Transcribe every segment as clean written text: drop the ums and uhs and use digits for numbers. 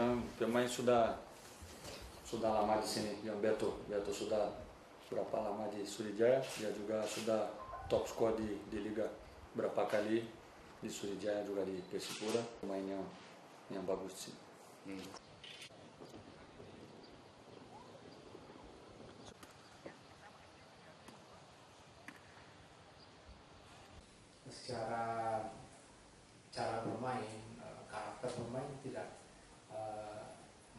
Yang pemain sudah lama di sini, yang Beto sudah berapa lama di Sriwijaya, dia juga sudah top skor di Liga berapa kali di Sriwijaya juga di Persipura, pemain yang bagus sih. Secara cara bermain, karakter bermain tidak,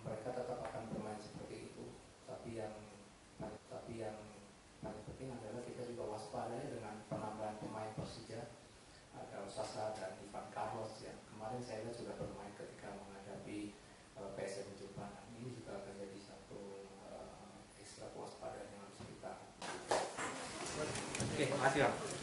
mereka tetap akan bermain seperti itu. Tapi yang paling penting adalah kita juga waspada dengan penambahan pemain Persija. Ada Sasa dan Ivan Carlos yang kemarin saya lihat sudah bermain ketika menghadapi PSM Jepang. Ini juga akan jadi satu ekstra kewaspadaan yang harus kita. Oke, makasih Bang.